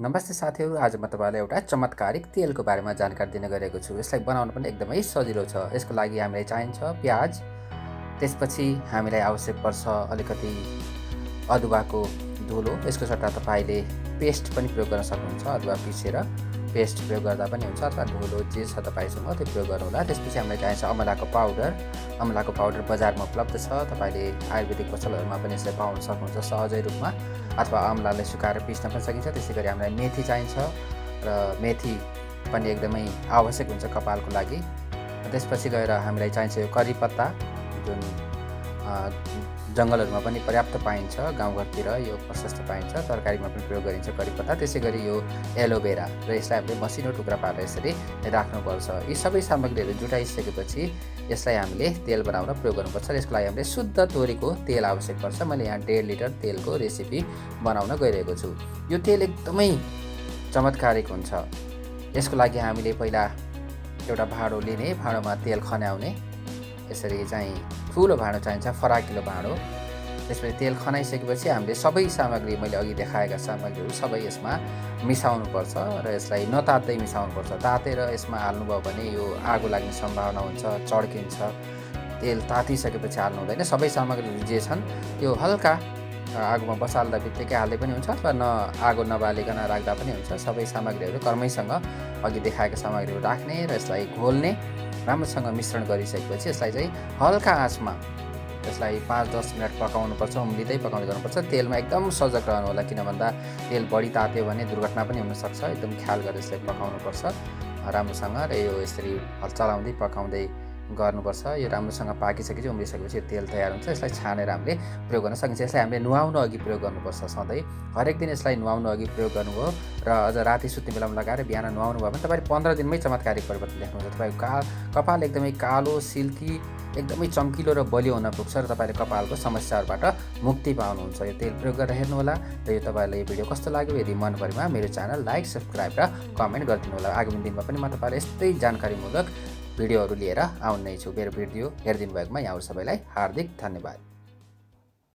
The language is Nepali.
नमस्ते साथीहरू, आज म तपाईहरुलाई एउटा चमत्कारिक तेलको बारेमा जानकारी दिन गइरहेको छु। यसलाई बनाउन पनि एकदमै सजिलो छ। यसको लागि हामीलाई चाहिन्छ प्याज, त्यसपछि हामीलाई आवश्यक पर्छ अलिकति अदुवाको धुलो। यसको सट्टा तपाईले पेस्ट पनि प्रयोग गर्न सक्नुहुन्छ। अदुवा पिसेर पेस्ट प्रयोग गर्दा पनि हुन्छ अथवा धुलो जे छ तपाईसँग त्यो प्रयोग गर्नुहोला। त्यसपछि हामीलाई चाहिन्छ अमलाको पाउडर। अमलाको पाउडर बजारमा उपलब्ध छ। तपाईले आयुर्वेदिक पसलहरुमा पनि यसलाई पाउन सक्नुहुन्छ सहजै रूपमा, अथवा अमलालाई सुकाएर पिस्न पनि सकिन्छ। त्यसैगरी हामीलाई मेथी चाहिन्छ र मेथी पनि एकदमै आवश्यक हुन्छ कपालको लागि। त्यसपछि गएर हामीलाई चाहिन्छ यो करी पत्ता, जुन जङ्गलहरुमा पनि पर्याप्त पाइन्छ। गाउँघरतिर यो प्रशस्त पाइन्छ, तरकारीमा पनि प्रयोग गरिन्छ करी पत्ता। त्यसैगरी यो एलोभेरा र यसलाई हामीले मसिनो टुक्रा पारेर यसरी राख्नुपर्छ। यी सबै सामग्रीहरू जुटाइसकेपछि यसलाई हामीले तेल बनाउन प्रयोग गर्नुपर्छ। यसको लागि हामीले शुद्ध तोरीको तेल आवश्यक पर्छ। मैले यहाँ 1.5 लिटर तेलको रेसिपी बनाउन गइरहेको छु। यो तेल एकदमै चमत्कारिक हुन्छ। यसको लागि हामीले पहिला एउटा भाँडो लिने, भाँडोमा तेल खन्याउने। यसरी चाहिँ ठुलो भाँडो चाहिन्छ, फराकिलो भाँडो। त्यसपछि तेल खनाइसकेपछि हामीले सबै सामग्री, मैले अघि देखाएका सामग्रीहरू सबै यसमा मिसाउनुपर्छ र यसलाई नतात्दै मिसाउनुपर्छ। तातेर यसमा हाल्नुभयो भने यो आगो लाग्ने सम्भावना हुन्छ, चड्किन्छ। तेल तातिसकेपछि हाल्नु हुँदैन। सबै सामग्रीहरू जे छन् त्यो हल्का आगोमा बसाल्दा बित्तिकै हाल्दै पनि हुन्छ, अथवा आगो नबालिकन राख्दा पनि हुन्छ। सबै सामग्रीहरू क्रमैसँग अघि देखाएका सामग्रीहरू राख्ने र यसलाई घोल्ने। राम्रोसँग मिश्रण गरिसकेपछि यसलाई चाहिँ हल्का आँचमा यसलाई 5-10 मिनट पकाउनुपर्छ। उम्लिँदै पकाउँदै गर्नुपर्छ। तेलमा एकदम सजग रहनु होला, किन भन्दा तेल बढी तात्यो भने दुर्घटना पनि हुन सक्छ। एकदम ख्याल गरेर यसलाई पकाउनुपर्छ राम्रोसँग। र यो यसरी चलाउँदै पकाउँदै गर्नुपर्छ। यो राम्रोसँग पाकिसकेपछि, उम्लिसकेपछि यो तेल तयार हुन्छ। यसलाई छानेर हामीले प्रयोग गर्न सकिन्छ। यसलाई हामीले नुहाउन अघि प्रयोग गर्नुपर्छ। सधैँ हरेक दिन यसलाई नुहाउन अघि प्रयोग गर्नुभयो र अझ राति सुत्ने बेलामा लगाएर बिहान नुहाउनु भयो भने तपाईले 15 दिनमै चमत्कारिक परिवर्तन देख्नुहुन्छ। तपाईको कपाल एकदमै कालो, सिल्की, एकदमै चम्किलो र बलियो हुन पुग्छ र तपाईले कपालको समस्याहरुबाट मुक्ति पाउनुहुन्छ। यो तेल प्रयोग गरेर हेर्नुहोला र यो तपाईलाई यो भिडियो कस्तो लाग्यो, यदि मन परेमा मेरो च्यानल लाइक, सब्स्क्राइब र कमेन्ट गरिदिनु होला। आगामी दिनमा पनि म तपाईलाई यस्तै जानकारीमूलक भिडियोहरू लिएर आउने छु। मेरो भिडियो हेरिदिनु भएकोमा यहाँहरु सबैलाई हार्दिक धन्यवाद।